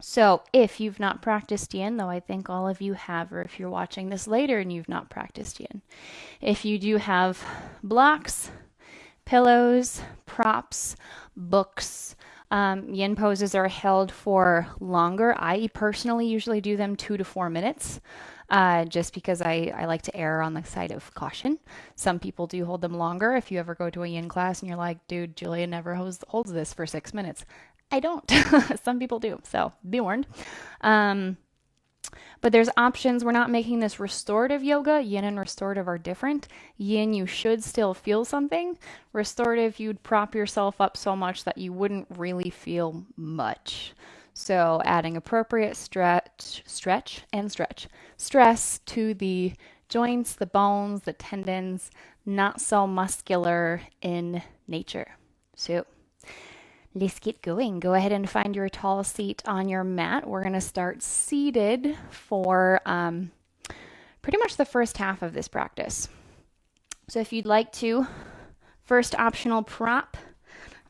So if you've not practiced yin, though I think all of you have, or if you're watching this later and you've not practiced yin, if you do have blocks, pillows, props, books, yin poses are held for longer. I personally usually do them 2 to 4 minutes. Just because I like to err on the side of caution. Some people do hold them longer. If you ever go to a yin class and you're like, dude, Julia never holds this for 6 minutes. I don't. Some people do. So be warned. Um, but there's options. We're not making this restorative yoga. Yin and restorative are different. Yin, you should still feel something. Restorative, you'd prop yourself up so much that you wouldn't really feel much. So adding appropriate stress to the joints, the bones, the tendons, not so muscular in nature. So let's get going. Go ahead and find your tall seat on your mat. We're going to start seated for pretty much the first half of this practice. So if you'd like to, first optional prop,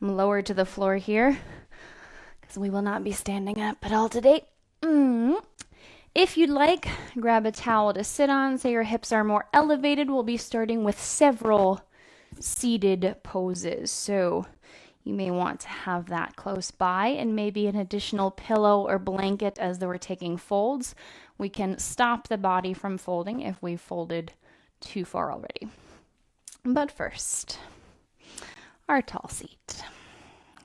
I'm lowered to the floor here because we will not be standing up at all today. If you'd like, grab a towel to sit on. Say your hips are more elevated. We'll be starting with several seated poses. So you may want to have that close by and maybe an additional pillow or blanket as though we're taking folds. We can stop the body from folding if we've folded too far already. But first, our tall seat.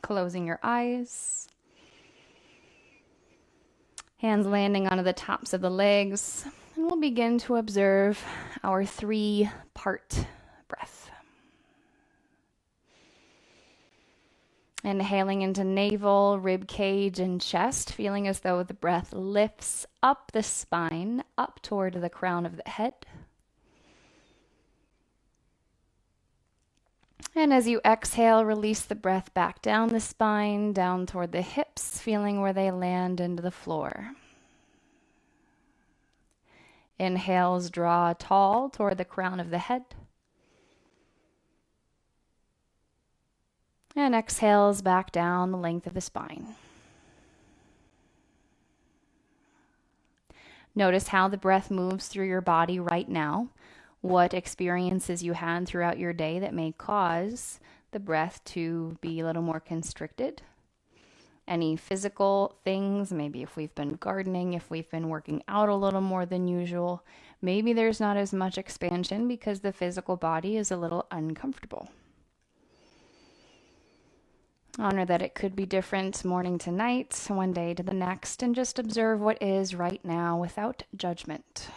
Closing your eyes. Hands landing onto the tops of the legs. And we'll begin to observe our 3-part breath. Inhaling into navel, rib cage, and chest, feeling as though the breath lifts up the spine, up toward the crown of the head. And as you exhale, release the breath back down the spine, down toward the hips, feeling where they land into the floor. Inhales, draw tall toward the crown of the head. And exhales back down the length of the spine. Notice how the breath moves through your body right now. What experiences you had throughout your day that may cause the breath to be a little more constricted. Any physical things, maybe if we've been gardening, if we've been working out a little more than usual, maybe there's not as much expansion because the physical body is a little uncomfortable. Honor that it could be different morning to night, one day to the next, and just observe what is right now without judgment.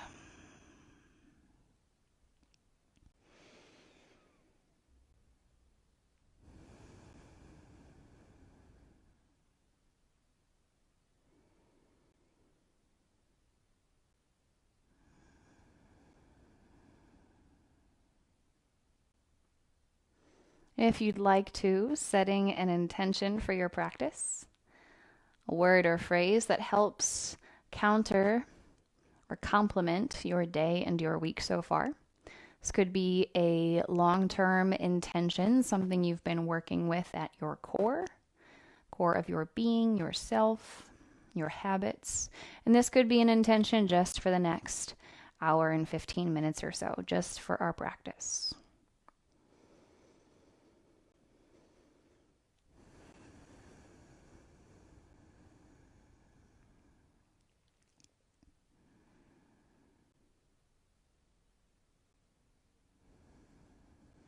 If you'd like to, setting an intention for your practice, a word or phrase that helps counter or complement your day and your week so far. This could be a long-term intention, something you've been working with at your core of your being, yourself, your habits. And this could be an intention just for the next hour and 15 minutes or so, just for our practice.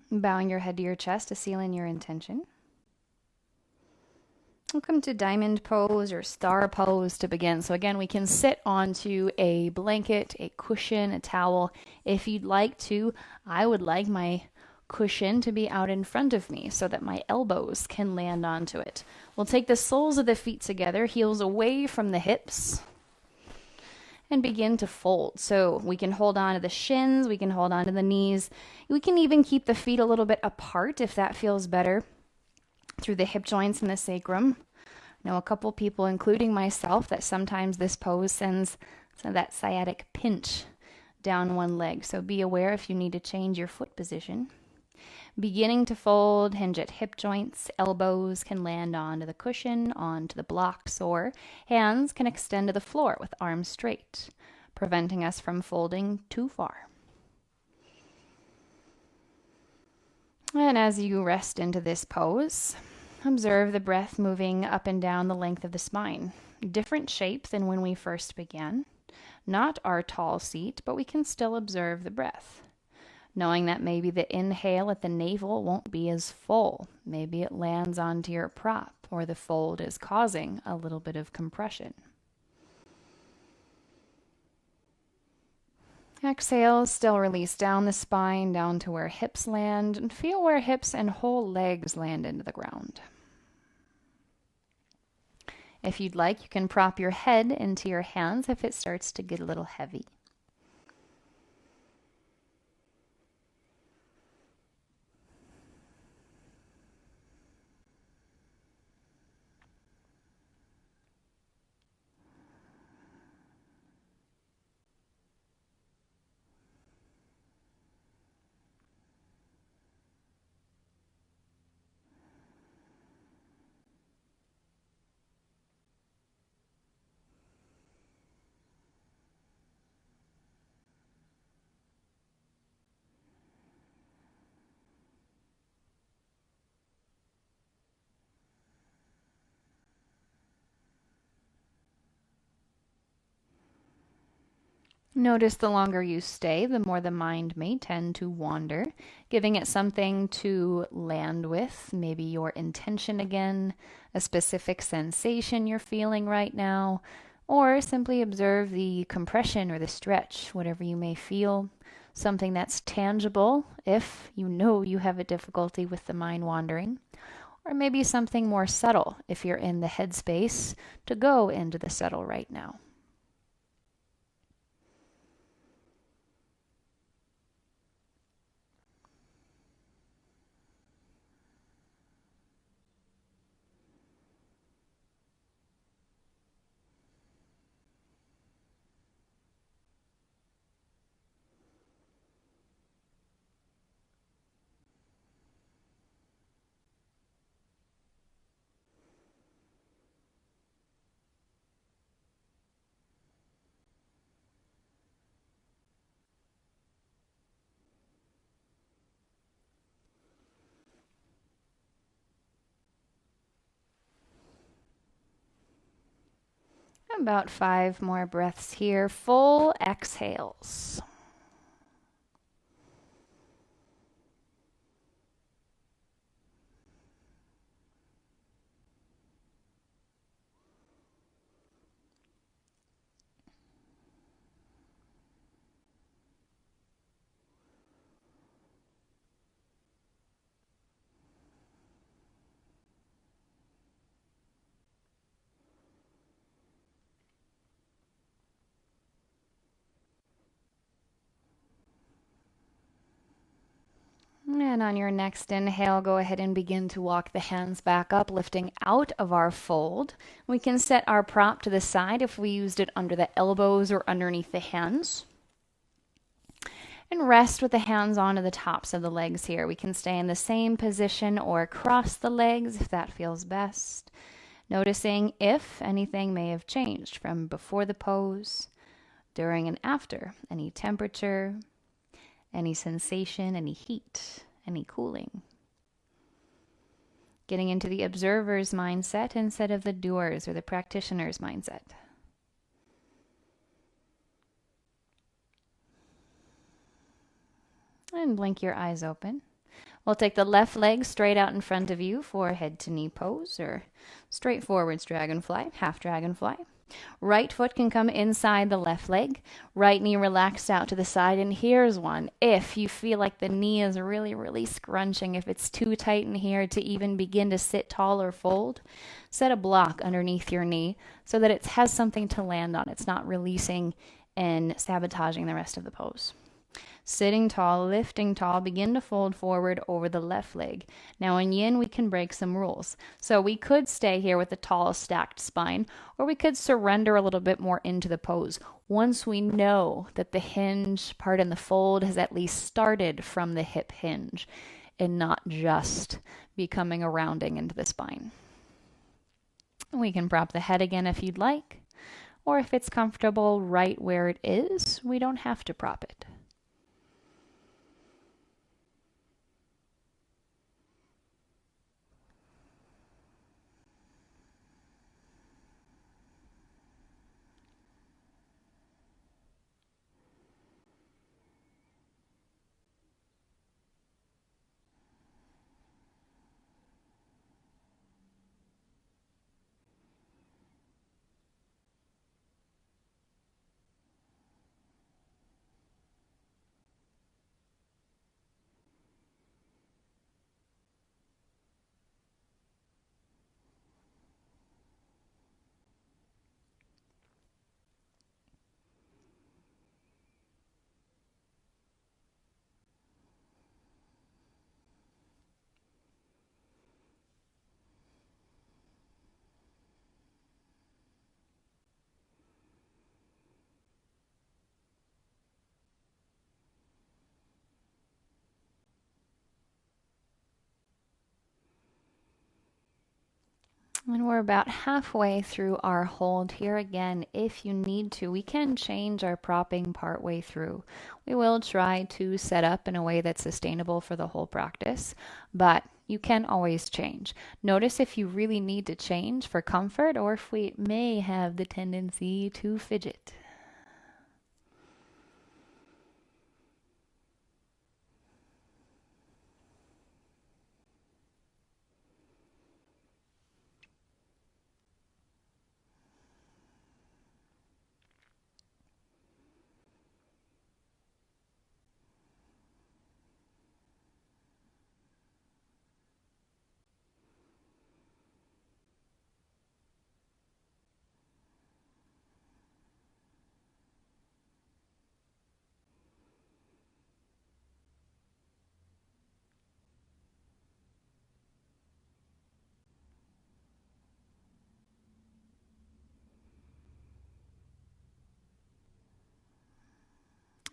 Bowing your head to your chest to seal in your intention. We'll come to diamond pose or star pose to begin. So again, we can sit onto a blanket, a cushion, a towel. If you'd like to, I would like my cushion to be out in front of me so that my elbows can land onto it. We'll take the soles of the feet together, heels away from the hips, and begin to fold. So we can hold on to the shins, we can hold on to the knees. We can even keep the feet a little bit apart if that feels better through the hip joints and the sacrum. I know a couple people, including myself, that sometimes this pose sends that sciatic pinch down one leg. So be aware if you need to change your foot position. Beginning to fold, hinge at hip joints, elbows can land onto the cushion, onto the blocks, or hands can extend to the floor with arms straight, preventing us from folding too far. And as you rest into this pose, observe the breath moving up and down the length of the spine. Different shape than when we first began. Not our tall seat, but we can still observe the breath. Knowing that maybe the inhale at the navel won't be as full. Maybe it lands onto your prop, or the fold is causing a little bit of compression. Exhale, still release down the spine, down to where hips land, and feel where hips and whole legs land into the ground. If you'd like, you can prop your head into your hands if it starts to get a little heavy. Notice the longer you stay, the more the mind may tend to wander, giving it something to land with, maybe your intention again, a specific sensation you're feeling right now, or simply observe the compression or the stretch, whatever you may feel, something that's tangible if you know you have a difficulty with the mind wandering, or maybe something more subtle if you're in the headspace to go into the subtle right now. About 5 more breaths here. Full exhales. And on your next inhale, go ahead and begin to walk the hands back up, lifting out of our fold. We can set our prop to the side if we used it under the elbows or underneath the hands. And rest with the hands onto the tops of the legs here. We can stay in the same position or cross the legs if that feels best. Noticing if anything may have changed from before the pose, during and after, any temperature, any sensation, any heat, any cooling. Getting into the observer's mindset instead of the doer's or the practitioner's mindset. And blink your eyes open. We'll take the left leg straight out in front of you for head to knee pose or straight forwards dragonfly, half dragonfly. Right foot can come inside the left leg. Right knee relaxed out to the side. And here's one. If you feel like the knee is really, really scrunching, if it's too tight in here to even begin to sit tall or fold, set a block underneath your knee so that it has something to land on. It's not releasing and sabotaging the rest of the pose. Sitting tall, lifting tall, begin to fold forward over the left leg. Now in yin, we can break some rules. So we could stay here with the tall stacked spine, or we could surrender a little bit more into the pose. Once we know that the hinge part in the fold has at least started from the hip hinge. and not just becoming a rounding into the spine. We can prop the head again if you'd like, or if it's comfortable right where it is, we don't have to prop it. And we're about halfway through our hold here. Again, if you need to, we can change our propping partway through. We will try to set up in a way that's sustainable for the whole practice, but you can always change. Notice if you really need to change for comfort or if we may have the tendency to fidget.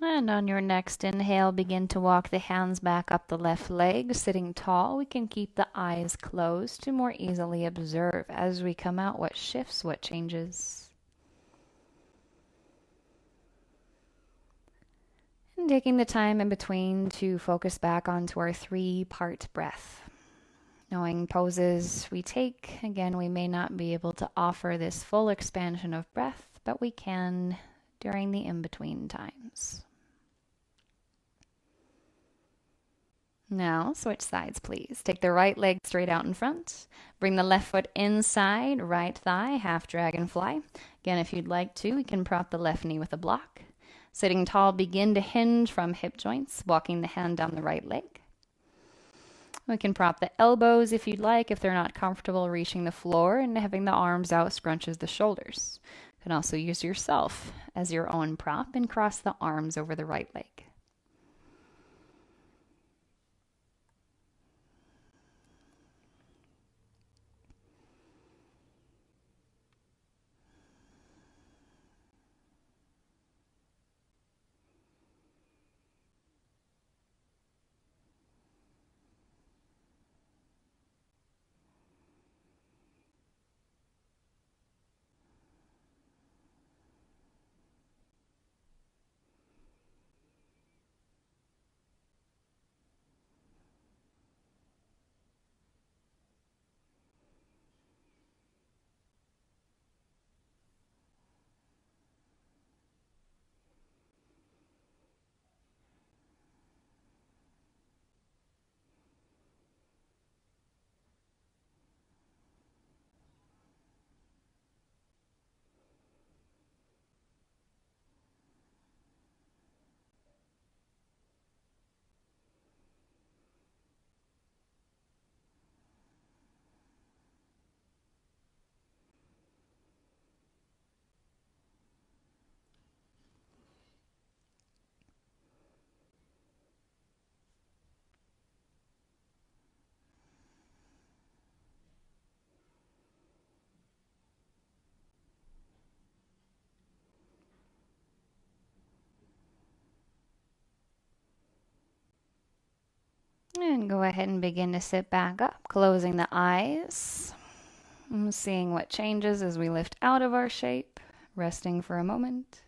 And on your next inhale, begin to walk the hands back up the left leg, sitting tall. We can keep the eyes closed to more easily observe as we come out what shifts, what changes. And taking the time in between to focus back onto our 3-part breath. Knowing poses we take, again, we may not be able to offer this full expansion of breath, but we can during the in-between times. Now, switch sides, please. Take the right leg straight out in front. Bring the left foot inside, right thigh, half dragonfly. Again, if you'd like to, we can prop the left knee with a block. Sitting tall, begin to hinge from hip joints, walking the hand down the right leg. We can prop the elbows if you'd like, if they're not comfortable reaching the floor, and having the arms out scrunches the shoulders. You can also use yourself as your own prop and cross the arms over the right leg. And go ahead and begin to sit back up, closing the eyes. And seeing what changes as we lift out of our shape, resting for a moment.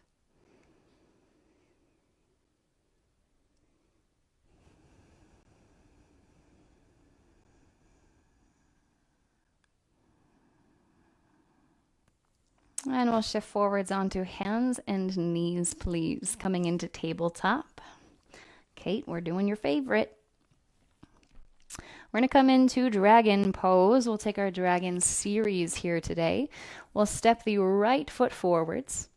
And we'll shift forwards onto hands and knees, please. Coming into tabletop. Kate, we're doing your favorite. We're going to come into dragon pose. We'll take our dragon series here today. We'll step the right foot forwards.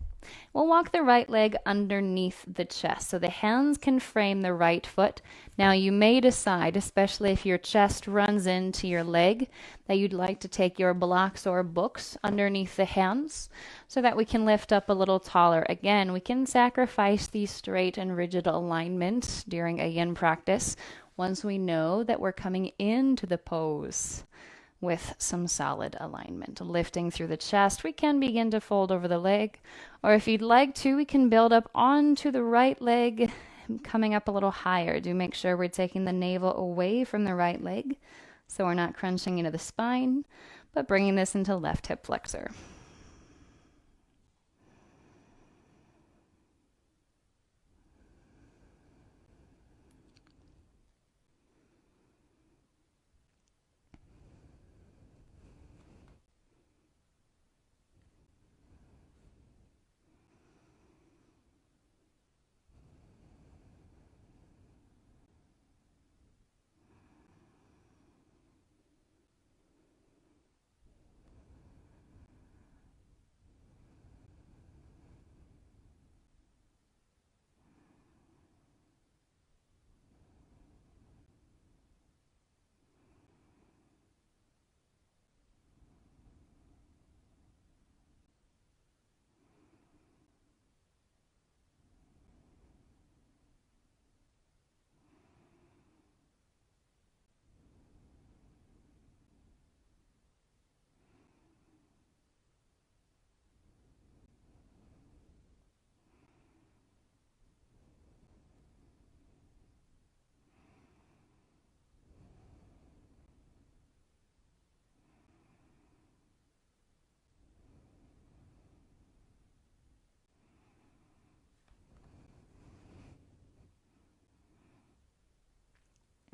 We'll walk the right leg underneath the chest so the hands can frame the right foot. Now you may decide, especially if your chest runs into your leg, that you'd like to take your blocks or books underneath the hands so that we can lift up a little taller. Again, we can sacrifice the straight and rigid alignment during a yin practice once we know that we're coming into the pose with some solid alignment. Lifting through the chest, we can begin to fold over the leg, or if you'd like to, we can build up onto the right leg, coming up a little higher. Do make sure we're taking the navel away from the right leg, so we're not crunching into the spine, but bringing this into left hip flexor.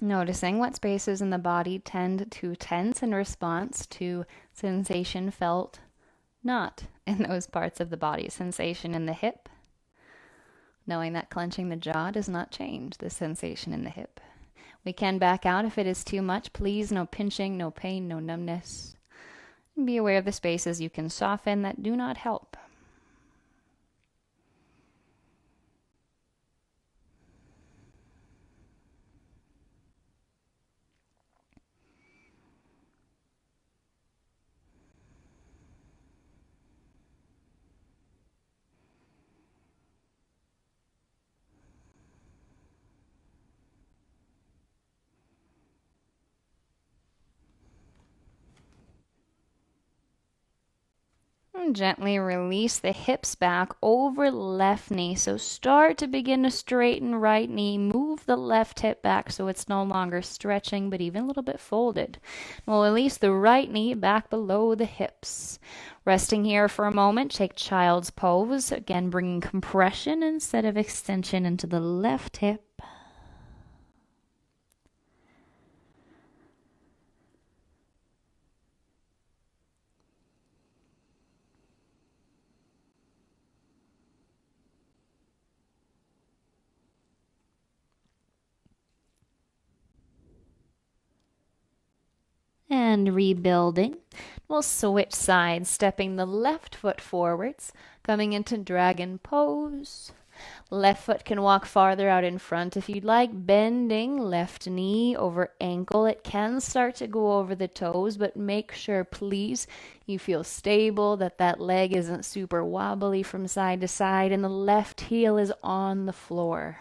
Noticing what spaces in the body tend to tense in response to sensation felt not in those parts of the body. Sensation in the hip, knowing that clenching the jaw does not change the sensation in the hip. We can back out if it is too much. Please, no pinching, no pain, no numbness. And be aware of the spaces you can soften that do not help. And gently release the hips back over left knee. So start to begin to straighten right knee. Move the left hip back so it's no longer stretching, but even a little bit folded. We'll release the right knee back below the hips. Resting here for a moment, take child's pose. Again, bringing compression instead of extension into the left hip. And rebuilding. We'll switch sides, stepping the left foot forwards, coming into dragon pose. Left foot can walk farther out in front if you'd like, bending left knee over ankle. It can start to go over the toes, but make sure, please, you feel stable, that that leg isn't super wobbly from side to side, and the left heel is on the floor.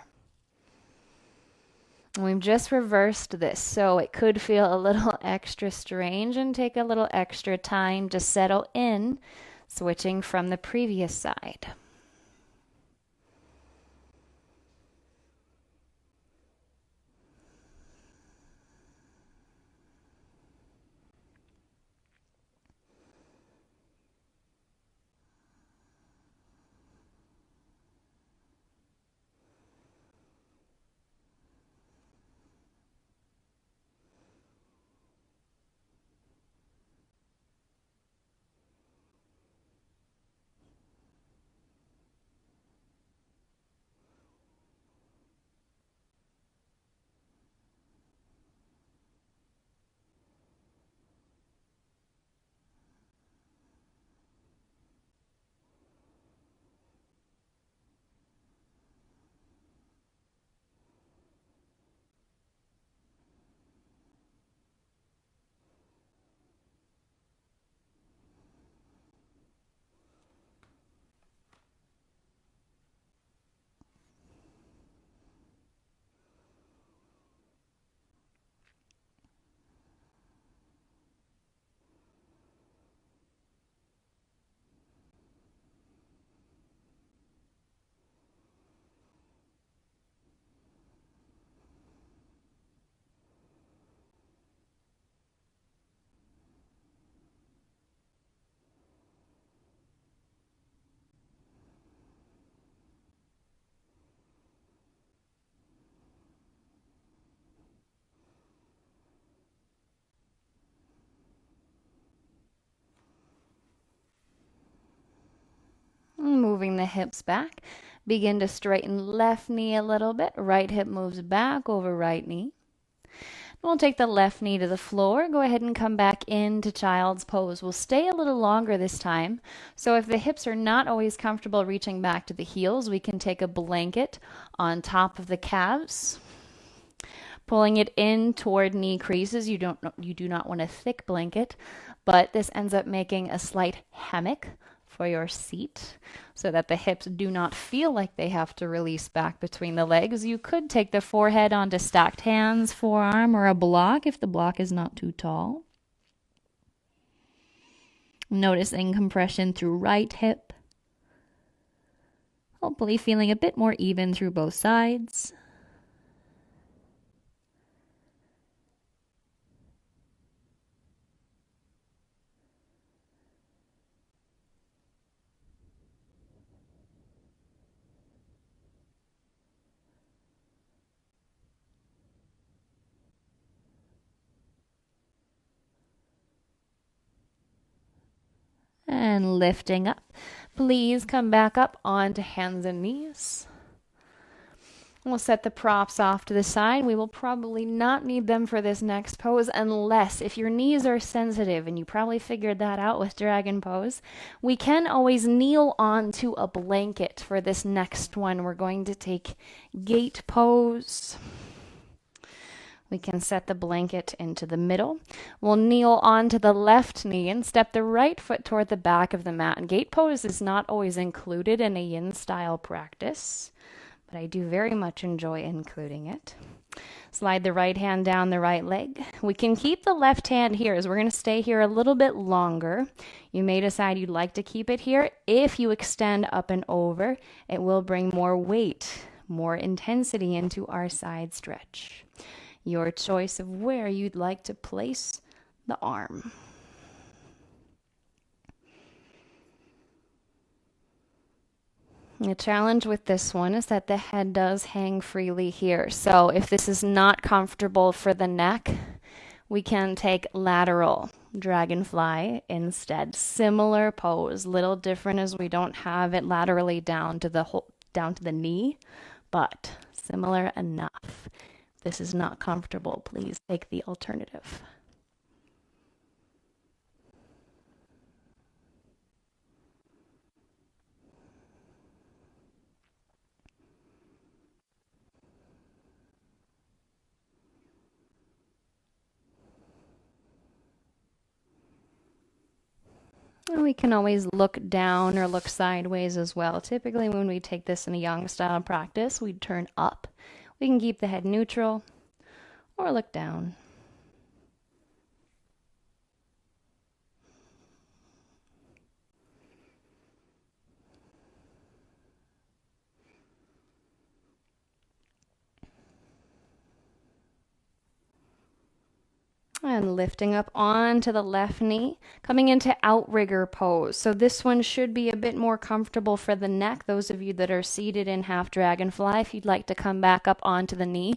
We've just reversed this, so it could feel a little extra strange and take a little extra time to settle in, switching from the previous side. the hips back. Begin to straighten left knee a little bit. Right hip moves back over right knee. We'll take the left knee to the floor. Go ahead and come back into child's pose. We'll stay a little longer this time. So if the hips are not always comfortable reaching back to the heels, we can take a blanket on top of the calves, pulling it in toward knee creases. You do not want a thick blanket, but this ends up making a slight hammock for your seat so that the hips do not feel like they have to release back between the legs. You could take the forehead onto stacked hands, forearm, or a block if the block is not too tall. Noticing compression through right hip. Hopefully feeling a bit more even through both sides. And lifting up. Please come back up onto hands and knees. We'll set the props off to the side. We will probably not need them for this next pose unless if your knees are sensitive, and you probably figured that out with dragon pose. We can always kneel onto a blanket for this next one. We're going to take gate pose. We can set the blanket into the middle. We'll kneel onto the left knee and step the right foot toward the back of the mat. And gate pose is not always included in a yin style practice, but I do very much enjoy including it. Slide the right hand down the right leg. We can keep the left hand here as we're going to stay here a little bit longer. You may decide you'd like to keep it here. If you extend up and over, it will bring more weight, more intensity into our side stretch. Your choice of where you'd like to place the arm. The challenge with this one is that the head does hang freely here. So if this is not comfortable for the neck, we can take lateral dragonfly instead. Similar pose, little different as we don't have it laterally down to the knee, but similar enough. This is not comfortable, please take the alternative. And we can always look down or look sideways as well. Typically when we take this in a yang style practice, we turn up. We can keep the head neutral or look down. And lifting up onto the left knee, coming into outrigger pose. So this one should be a bit more comfortable for the neck. Those of you that are seated in half dragonfly, if you'd like to come back up onto the knee,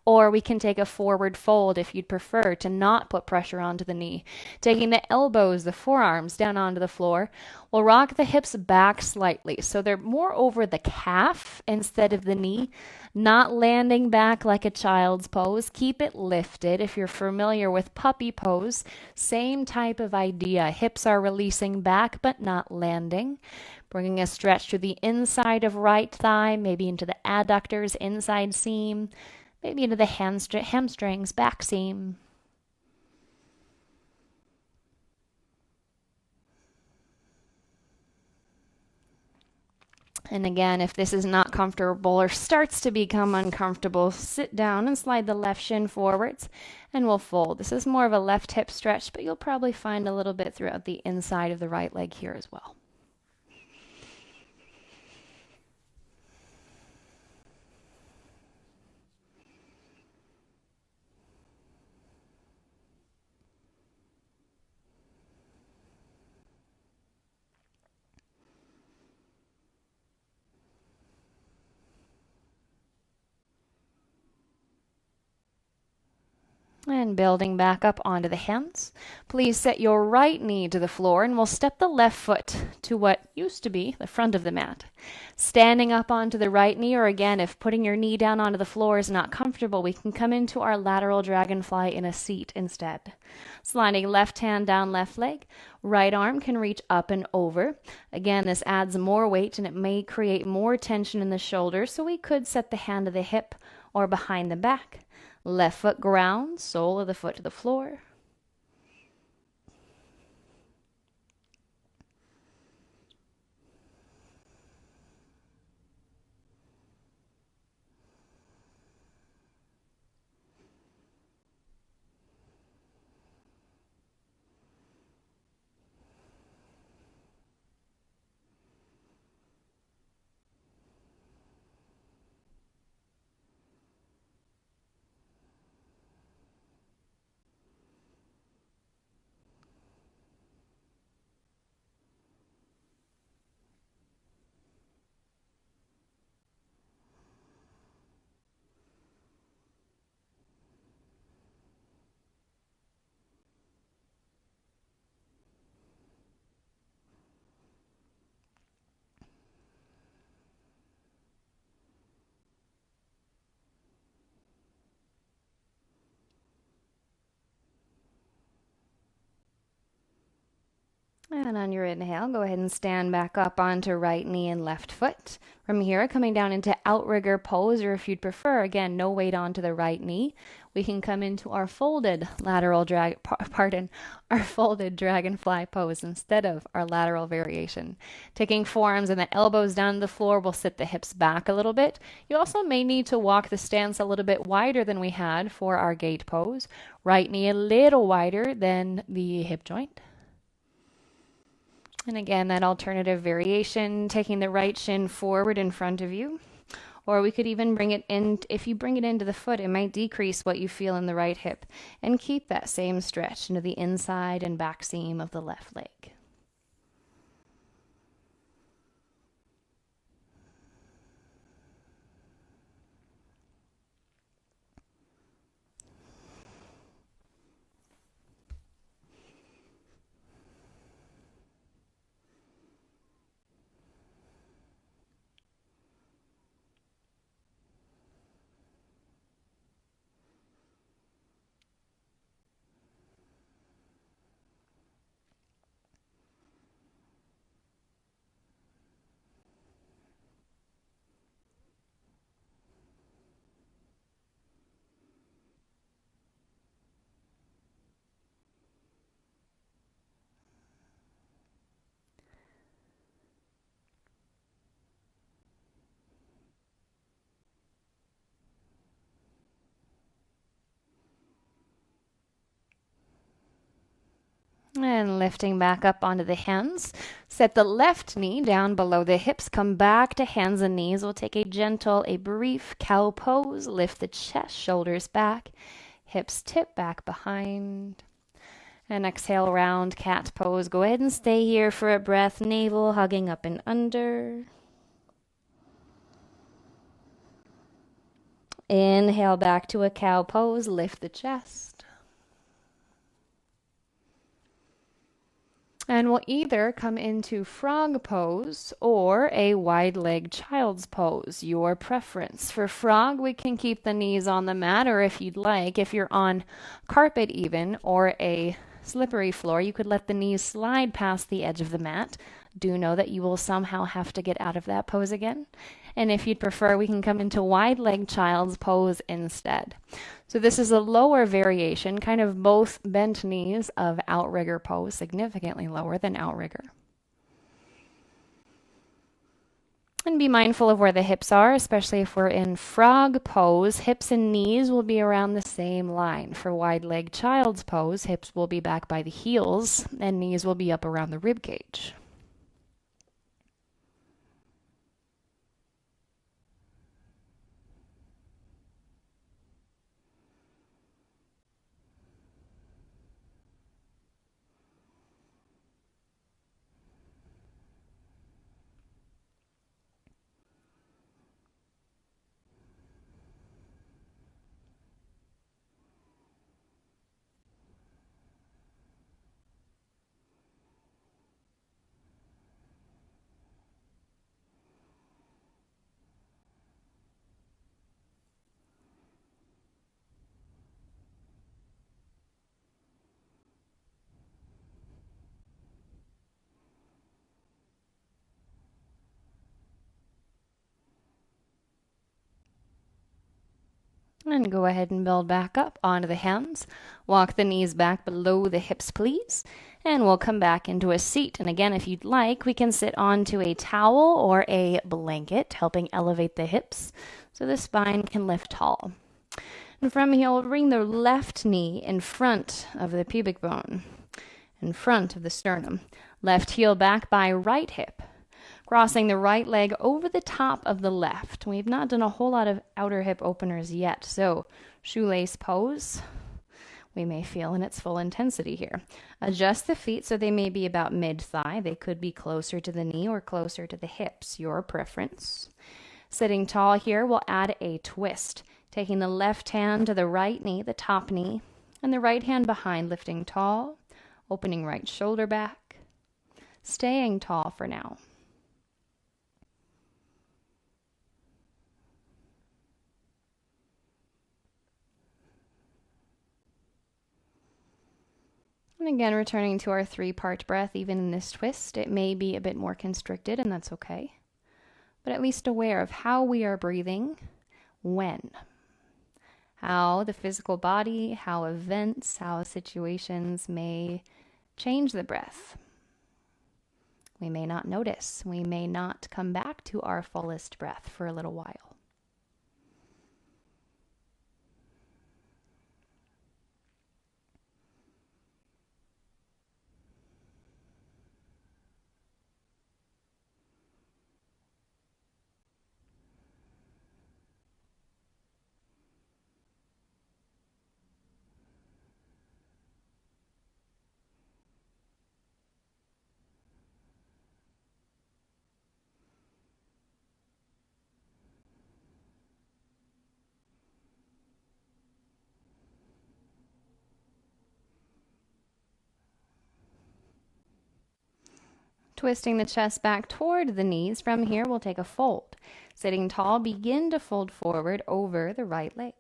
or we can take a forward fold if you'd prefer to not put pressure onto the knee. Taking the elbows, the forearms down onto the floor, we'll rock the hips back slightly. So they're more over the calf instead of the knee, not landing back like a child's pose. Keep it lifted. If you're familiar with puppy pose, same type of idea. Hips are releasing back but not landing. Bringing a stretch to the inside of right thigh, maybe into the adductors, inside seam, maybe into the hamstrings, back seam. And again, if this is not comfortable or starts to become uncomfortable, sit down and slide the left shin forwards and we'll fold. This is more of a left hip stretch, but you'll probably find a little bit throughout the inside of the right leg here as well. And building back up onto the hands. Please set your right knee to the floor and we'll step the left foot to what used to be the front of the mat. Standing up onto the right knee, or again, if putting your knee down onto the floor is not comfortable, we can come into our lateral dragonfly in a seat instead. Sliding left hand down left leg, right arm can reach up and over. Again, this adds more weight and it may create more tension in the shoulders, so we could set the hand to the hip or behind the back. Left foot ground, sole of the foot to the floor. And on your inhale, go ahead and stand back up onto right knee and left foot. From here, coming down into outrigger pose, or if you'd prefer, again, no weight onto the right knee, we can come into our folded our folded dragonfly pose instead of our lateral variation. Taking forearms and the elbows down to the floor, we'll sit the hips back a little bit. You also may need to walk the stance a little bit wider than we had for our gate pose. Right knee a little wider than the hip joint. And again, that alternative variation, taking the right shin forward in front of you. Or we could even bring it in, if you bring it into the foot, it might decrease what you feel in the right hip. And keep that same stretch into the inside and back seam of the left leg. And lifting back up onto the hands. Set the left knee down below the hips. Come back to hands and knees. We'll take a brief cow pose. Lift the chest, shoulders back. Hips tip back behind. And exhale, round cat pose. Go ahead and stay here for a breath. Navel hugging up and under. Inhale back to a cow pose. Lift the chest. And we'll either come into frog pose or a wide-legged child's pose, your preference. For frog, we can keep the knees on the mat, or if you'd like, if you're on carpet even, or a slippery floor, you could let the knees slide past the edge of the mat. Do know that you will somehow have to get out of that pose again. And if you'd prefer, we can come into wide-legged child's pose instead. So this is a lower variation, kind of both bent knees of outrigger pose, significantly lower than outrigger. And be mindful of where the hips are, especially if we're in frog pose. Hips and knees will be around the same line. For wide-legged child's pose, hips will be back by the heels and knees will be up around the rib cage. And go ahead and build back up onto the hands. Walk the knees back below the hips, please. And we'll come back into a seat. And again, if you'd like, we can sit onto a towel or a blanket, helping elevate the hips so the spine can lift tall. And from here, we'll bring the left knee in front of the pubic bone, in front of the sternum. Left heel back by right hip. Crossing the right leg over the top of the left. We've not done a whole lot of outer hip openers yet, so shoelace pose we may feel in its full intensity here. Adjust the feet so they may be about mid-thigh. They could be closer to the knee or closer to the hips, your preference. Sitting tall here, we'll add a twist, taking the left hand to the right knee, the top knee, and the right hand behind, lifting tall, opening right shoulder back, staying tall for now. And again, returning to our 3-part breath, even in this twist, it may be a bit more constricted, and that's okay. But at least aware of how we are breathing, when. How the physical body, how events, how situations may change the breath. We may not notice. We may not come back to our fullest breath for a little while. Twisting the chest back toward the knees. From here, we'll take a fold. Sitting tall, begin to fold forward over the right leg.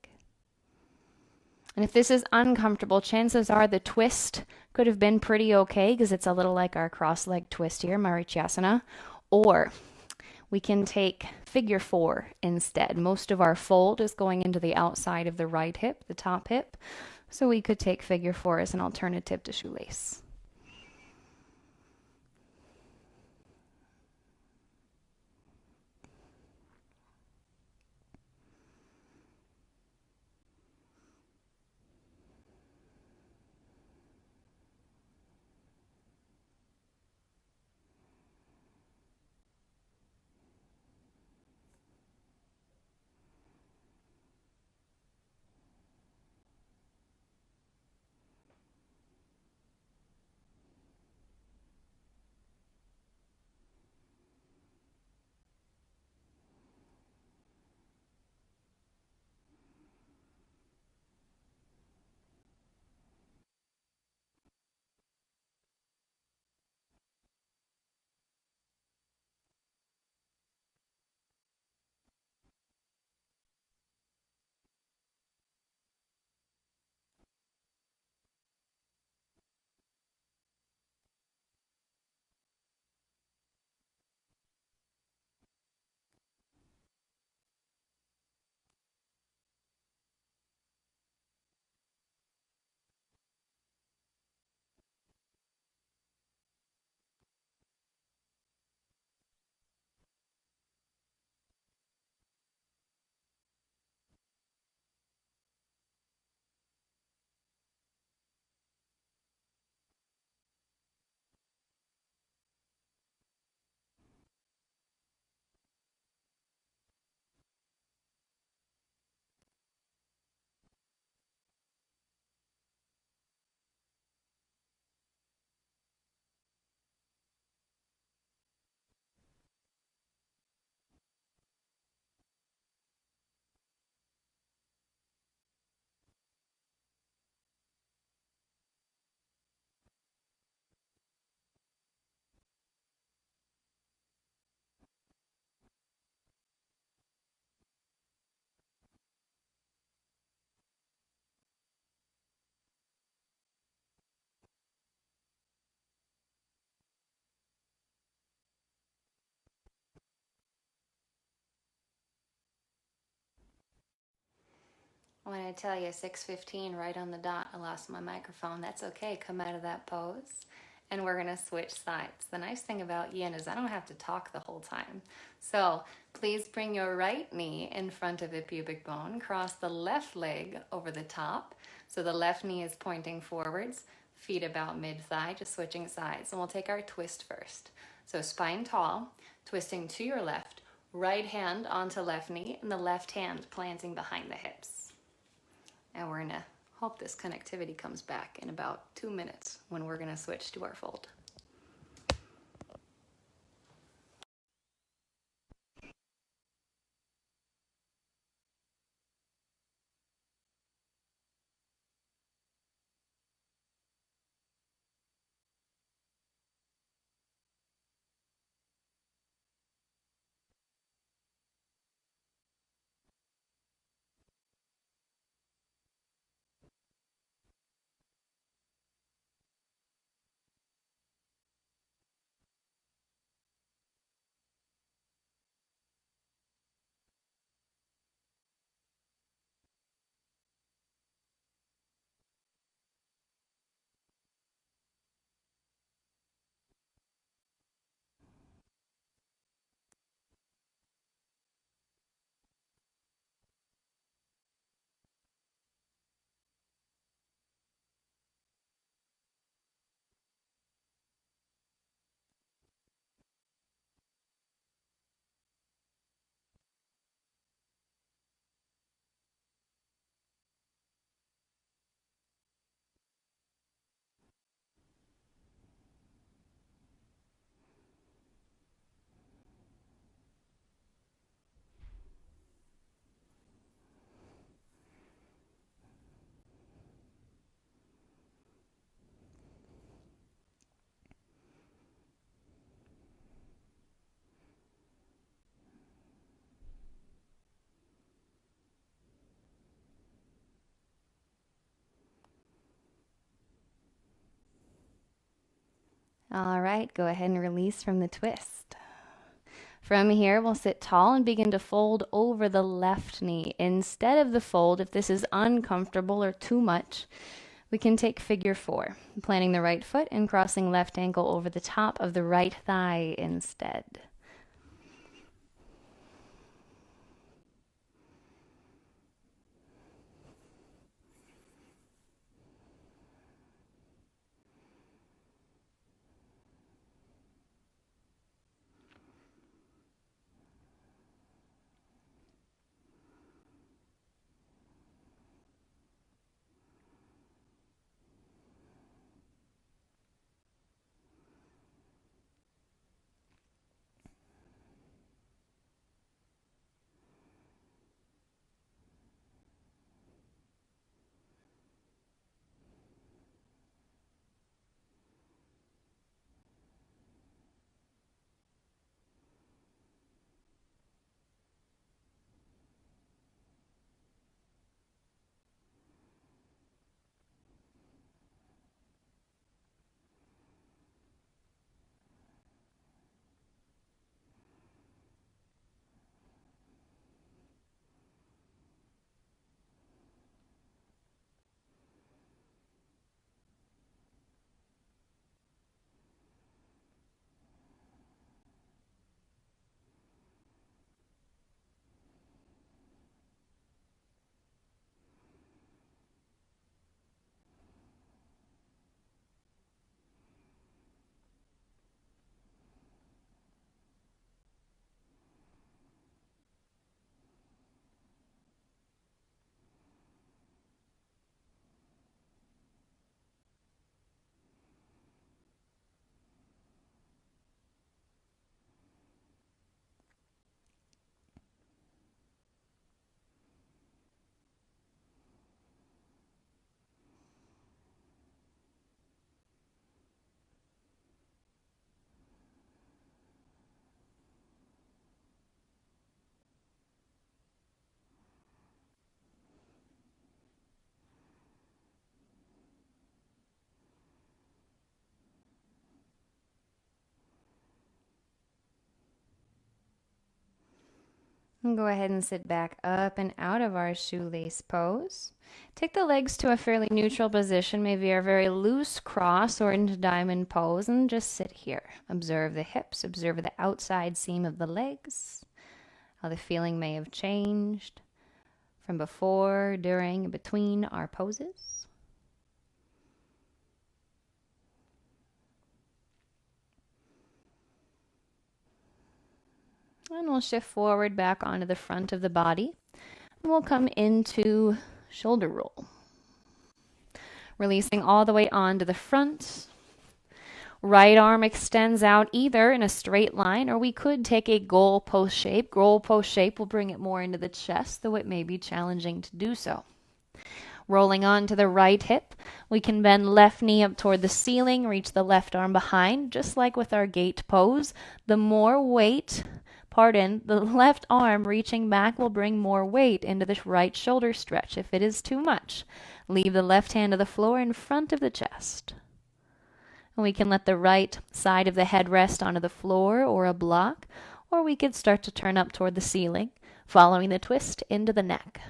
And if this is uncomfortable, chances are the twist could have been pretty okay because it's a little like our cross-leg twist here, Marichyasana. Or we can take figure 4 instead. Most of our fold is going into the outside of the right hip, the top hip. So we could take figure 4 as an alternative to shoelace. When I tell you 6:15 right on the dot, I lost my microphone. That's okay. Come out of that pose. And we're going to switch sides. The nice thing about yin is I don't have to talk the whole time. So please bring your right knee in front of the pubic bone. Cross the left leg over the top. So the left knee is pointing forwards, feet about mid-thigh, just switching sides. And we'll take our twist first. So spine tall, twisting to your left, right hand onto left knee, and the left hand planting behind the hips. And we're gonna hope this connectivity comes back in about 2 minutes when we're gonna switch to our fold. All right, go ahead and release from the twist. From here, we'll sit tall and begin to fold over the left knee. Instead of the fold, if this is uncomfortable or too much, we can take figure 4, planting the right foot and crossing left ankle over the top of the right thigh instead. And go ahead and sit back up and out of our shoelace pose. Take the legs to a fairly neutral position, maybe a very loose cross or into diamond pose, and just sit here. Observe the hips, observe the outside seam of the legs, how the feeling may have changed from before, during, and between our poses. And we'll shift forward back onto the front of the body. And we'll come into shoulder roll. Releasing all the way onto the front. Right arm extends out either in a straight line, or we could take a goal post shape. Goal post shape will bring it more into the chest, though it may be challenging to do so. Rolling on to the right hip, we can bend left knee up toward the ceiling, reach the left arm behind, just like with our gate pose. The more weight, the left arm reaching back will bring more weight into the right shoulder stretch. If it is too much, leave the left hand to the floor in front of the chest. And we can let the right side of the head rest onto the floor or a block, or we could start to turn up toward the ceiling, following the twist into the neck.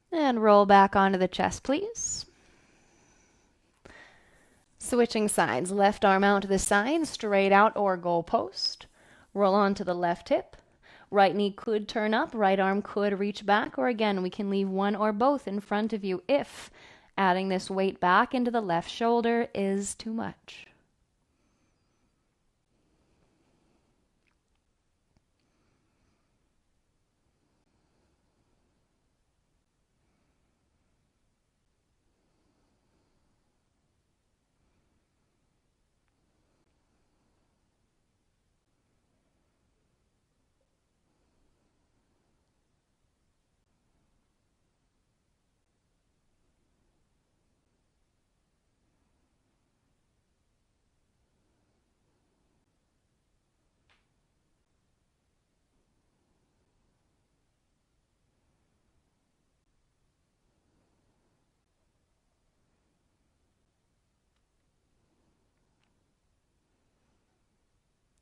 And roll back onto the chest, please. Switching sides, left arm out to the side, straight out or goal post. Roll onto the left hip. Right knee could turn up, right arm could reach back, or again, we can leave one or both in front of you if adding this weight back into the left shoulder is too much.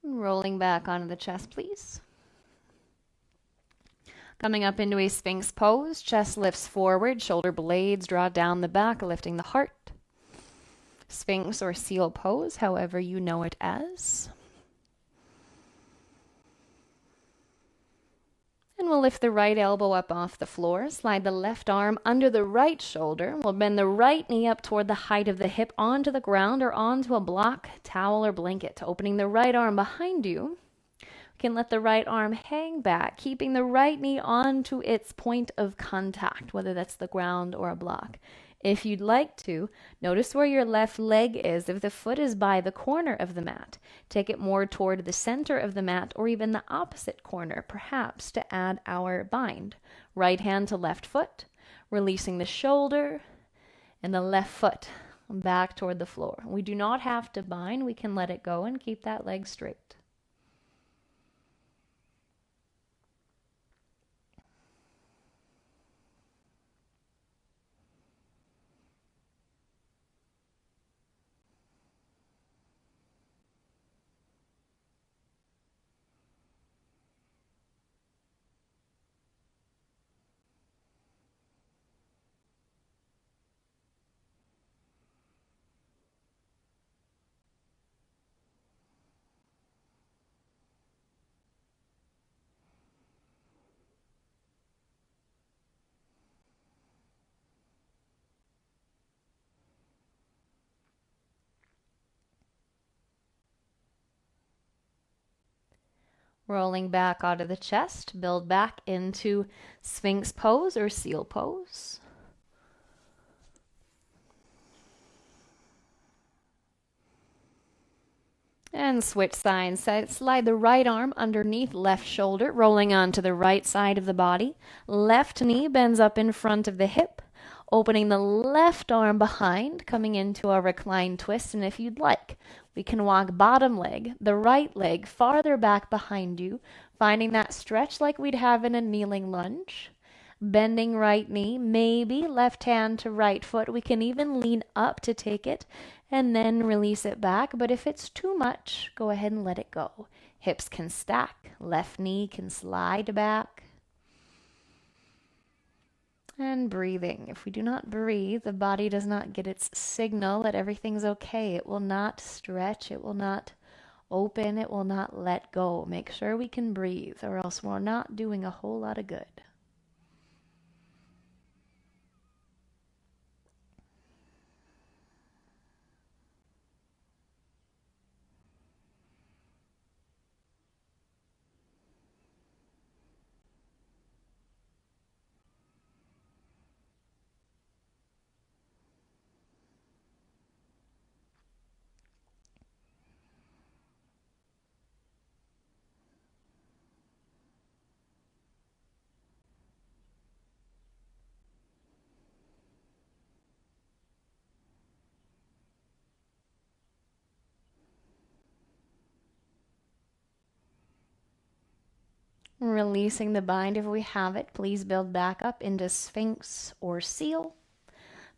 Rolling back onto the chest, please. Coming up into a Sphinx pose, chest lifts forward, shoulder blades draw down the back, lifting the heart. Sphinx or seal pose, however you know it as. And we'll lift the right elbow up off the floor, slide the left arm under the right shoulder. We'll bend the right knee up toward the height of the hip onto the ground or onto a block, towel, or blanket. Opening the right arm behind you. We can let the right arm hang back, keeping the right knee onto its point of contact, whether that's the ground or a block. If you'd like to, notice where your left leg is. If the foot is by the corner of the mat, take it more toward the center of the mat or even the opposite corner, perhaps to add our bind. Right hand to left foot, releasing the shoulder and the left foot back toward the floor. We do not have to bind. We can let it go and keep that leg straight. Rolling back out of the chest, build back into Sphinx pose or seal pose. And switch sides. Slide the right arm underneath left shoulder, rolling onto the right side of the body. Left knee bends up in front of the hip, opening the left arm behind, coming into a reclined twist. And if you'd like, we can walk bottom leg, the right leg farther back behind you, finding that stretch like we'd have in a kneeling lunge. Bending right knee, maybe left hand to right foot. We can even lean up to take it and then release it back. But if it's too much, go ahead and let it go. Hips can stack, left knee can slide back. And breathing. If we do not breathe, the body does not get its signal that everything's okay. It will not stretch, it will not open, it will not let go. Make sure we can breathe, or else we're not doing a whole lot of good. Releasing the bind if we have it. Please build back up into Sphinx or Seal.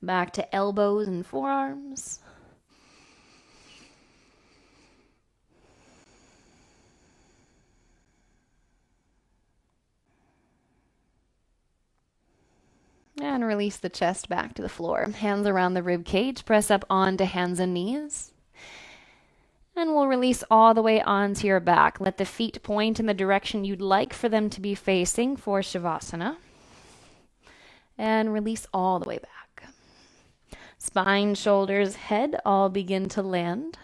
Back to elbows and forearms. And release the chest back to the floor. Hands around the rib cage. Press up onto hands and knees. And we'll release all the way onto your back. Let the feet point in the direction you'd like for them to be facing for Shavasana. And release all the way back. Spine, shoulders, head all begin to land.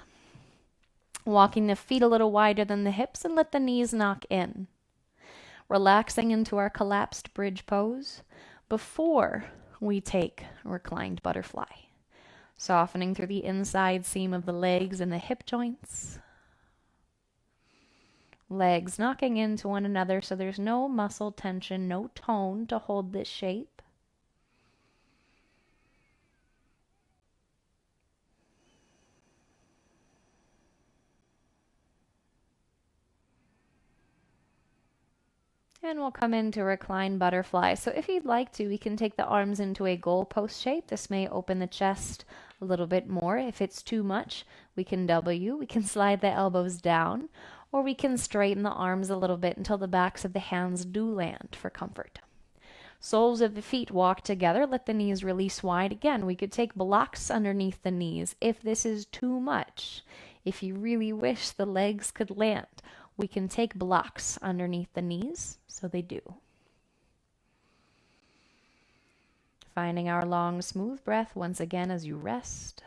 Walking the feet a little wider than the hips and let the knees knock in. Relaxing into our collapsed bridge pose before we take reclined butterfly. Softening through the inside seam of the legs and the hip joints. Legs knocking into one another so there's no muscle tension, no tone to hold this shape. And we'll come into reclined butterfly. So if you'd like to, we can take the arms into a goalpost shape. This may open the chest a little bit more. If it's too much, we can W. We can slide the elbows down, or we can straighten the arms a little bit until the backs of the hands do land for comfort. Soles of the feet walk together. Let the knees release wide. Again, we could take blocks underneath the knees if this is too much. If you really wish the legs could land, we can take blocks underneath the knees, so they do. Finding our long, smooth breath once again as you rest.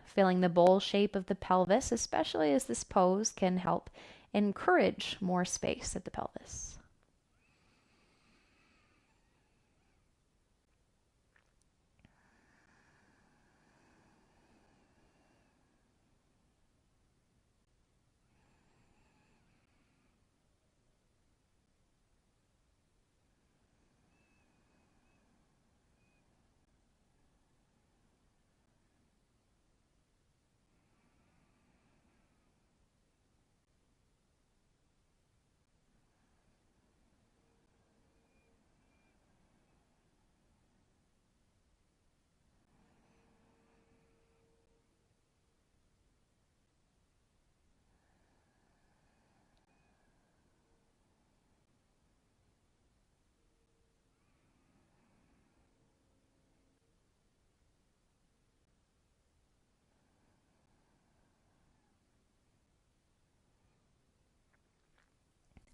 Feeling the bowl shape of the pelvis, especially as this pose can help encourage more space at the pelvis.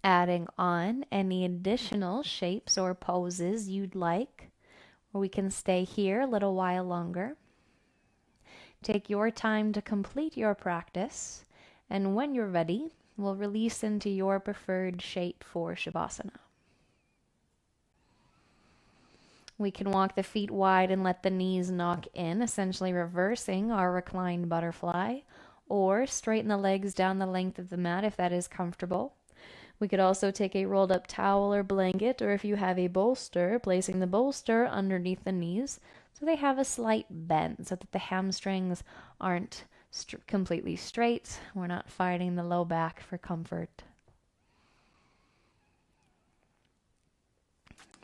Adding on any additional shapes or poses you'd like, or we can stay here a little while longer. Take your time to complete your practice, and when you're ready, we'll release into your preferred shape for Shavasana. We can walk the feet wide and let the knees knock in, essentially reversing our reclined butterfly, or straighten the legs down the length of the mat if that is comfortable. We could also take a rolled up towel or blanket, or if you have a bolster, placing the bolster underneath the knees so they have a slight bend so that the hamstrings aren't completely straight. We're not fighting the low back for comfort.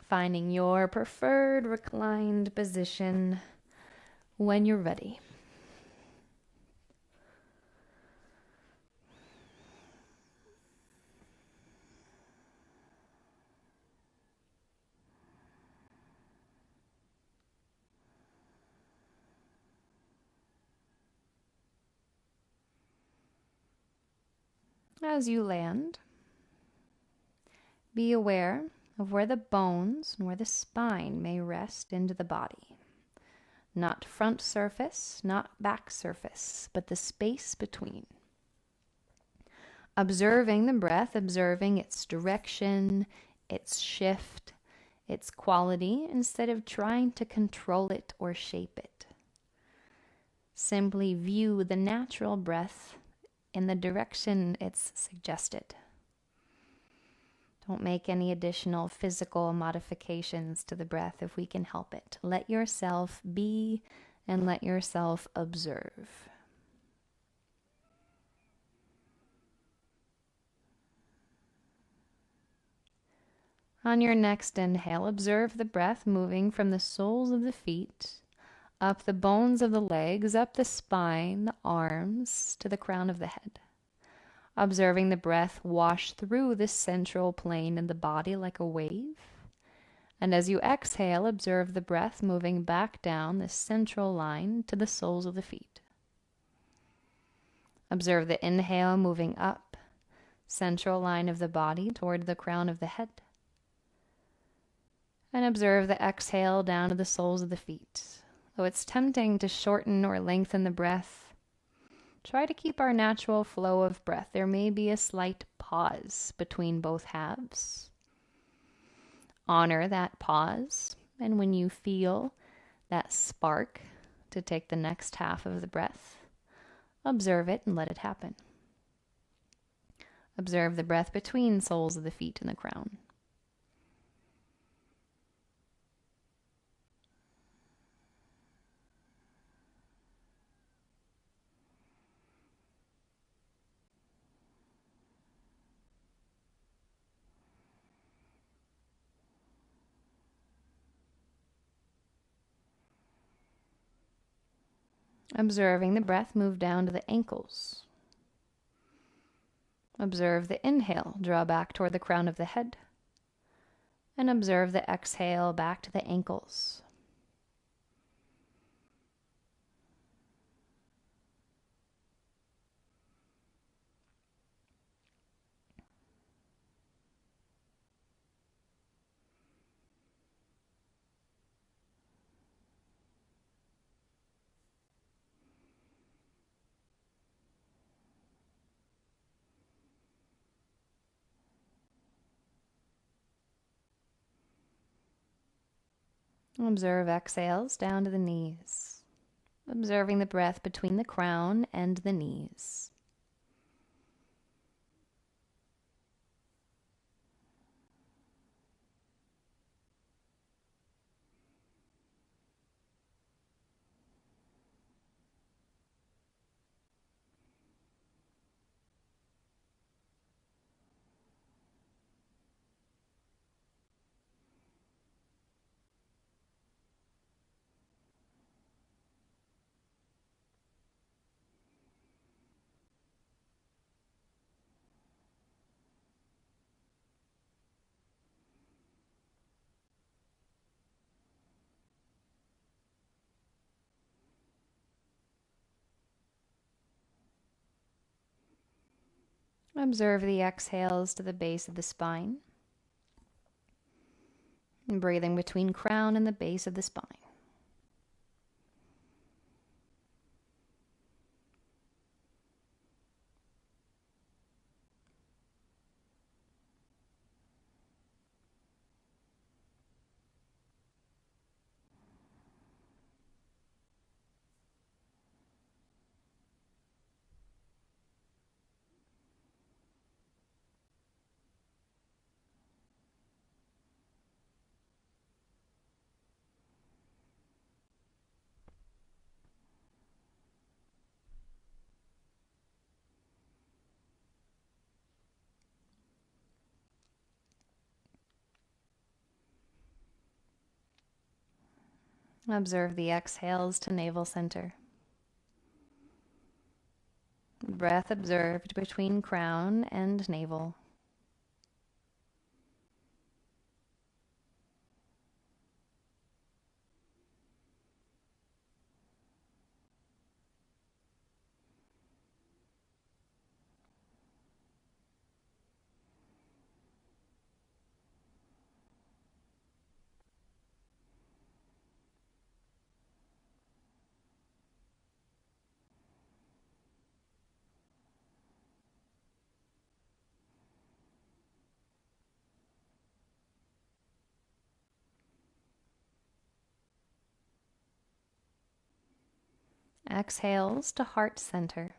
Finding your preferred reclined position when you're ready. As you land, be aware of where the bones and where the spine may rest into the body. Not front surface, not back surface, but the space between. Observing the breath, observing its direction, its shift, its quality, instead of trying to control it or shape it. Simply view the natural breath in the direction it's suggested. Don't make any additional physical modifications to the breath if we can help it. Let yourself be and let yourself observe. On your next inhale, observe the breath moving from the soles of the feet, up the bones of the legs, up the spine, the arms, to the crown of the head. Observing the breath wash through the central plane in the body like a wave. And as you exhale, observe the breath moving back down the central line to the soles of the feet. Observe the inhale moving up, central line of the body toward the crown of the head. And observe the exhale down to the soles of the feet. Though it's tempting to shorten or lengthen the breath, try to keep our natural flow of breath. There may be a slight pause between both halves. Honor that pause, and when you feel that spark to take the next half of the breath, observe it and let it happen. Observe the breath between soles of the feet and the crown. Observing the breath move down to the ankles. Observe the inhale, draw back toward the crown of the head. And observe the exhale back to the ankles. Observe exhales down to the knees, observing the breath between the crown and the knees. Observe the exhales to the base of the spine, and breathing between crown and the base of the spine. Observe the exhales to navel center. Breath observed between crown and navel. Exhales to heart center.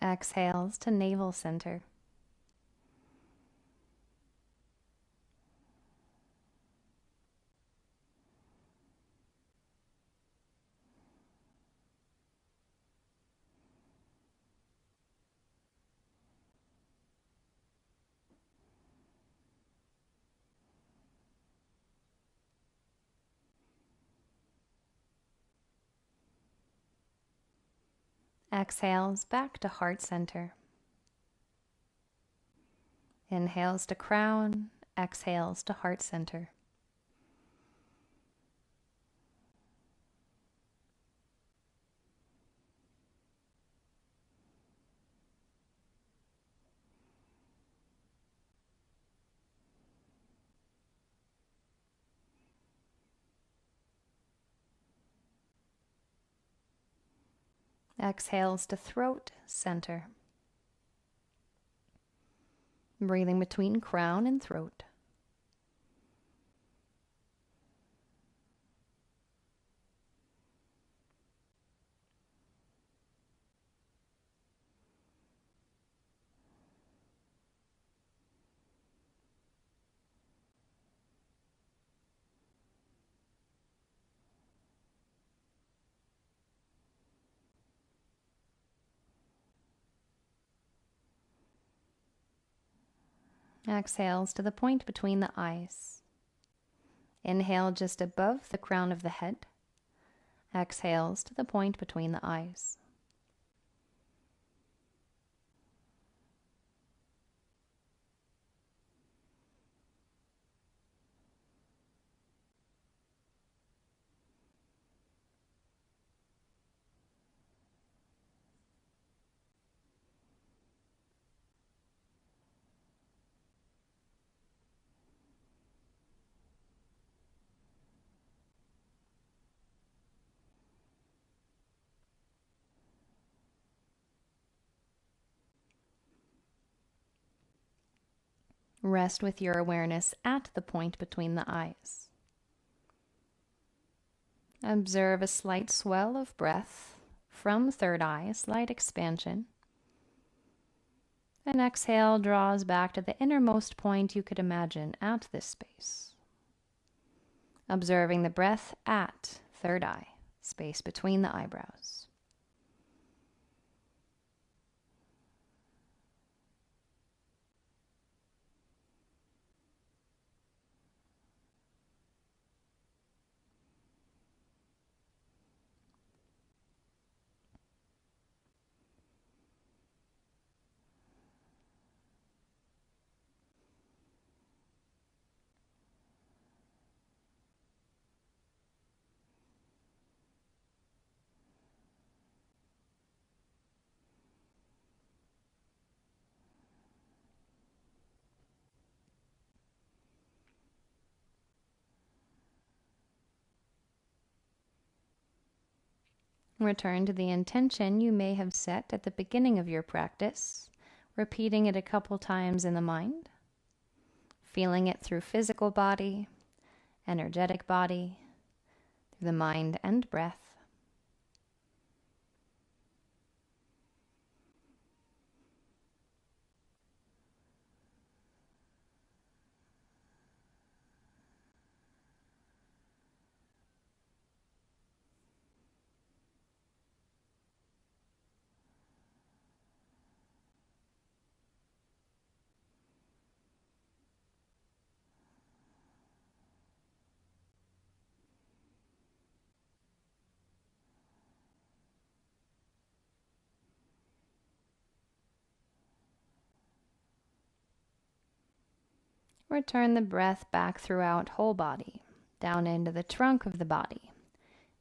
Exhales to navel center. Exhales back to heart center. Inhales to crown, exhales to heart center. Exhales to throat center. Breathing between crown and throat. Exhales to the point between the eyes. Inhale just above the crown of the head. Exhales to the point between the eyes. Rest with your awareness at the point between the eyes. Observe a slight swell of breath from third eye, a slight expansion. And exhale draws back to the innermost point you could imagine at this space. Observing the breath at third eye, space between the eyebrows. Return to the intention you may have set at the beginning of your practice, repeating it a couple times in the mind, feeling it through physical body, energetic body, through the mind and breath. Return the breath back throughout whole body, down into the trunk of the body,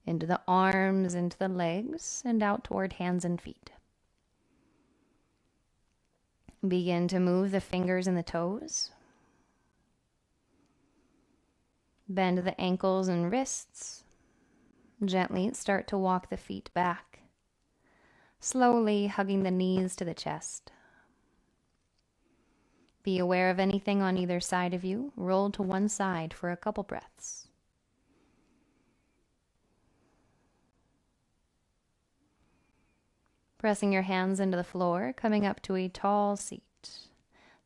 into the arms, into the legs, and out toward hands and feet. Begin to move the fingers and the toes. Bend the ankles and wrists. Gently start to walk the feet back, slowly hugging the knees to the chest. Be aware of anything on either side of you. Roll to one side for a couple breaths. Pressing your hands into the floor, coming up to a tall seat.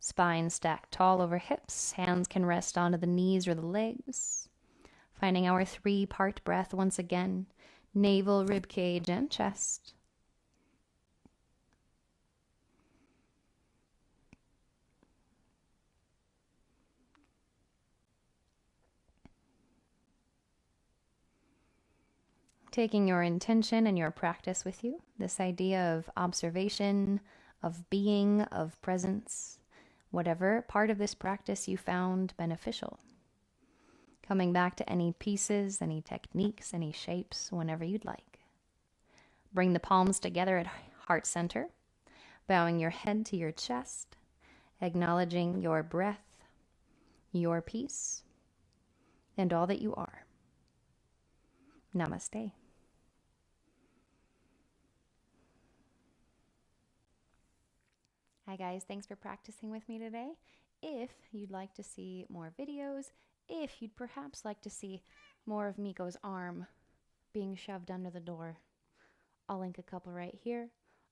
Spine stacked tall over hips. Hands can rest onto the knees or the legs. Finding our 3-part breath once again. Navel, rib cage, and chest. Taking your intention and your practice with you, this idea of observation, of being, of presence, whatever part of this practice you found beneficial. Coming back to any pieces, any techniques, any shapes, whenever you'd like. Bring the palms together at heart center, bowing your head to your chest, acknowledging your breath, your peace, and all that you are. Namaste. Hi guys, thanks for practicing with me today. If you'd like to see more videos, if you'd perhaps like to see more of Miko's arm being shoved under the door, I'll link a couple right here.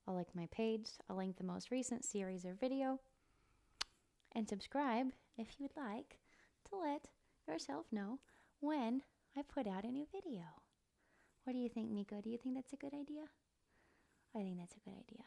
I'll link my page. I'll link the most recent series or video. And subscribe if you'd like to let yourself know when I put out a new video. What do you think, Miko? Do you think that's a good idea? I think that's a good idea.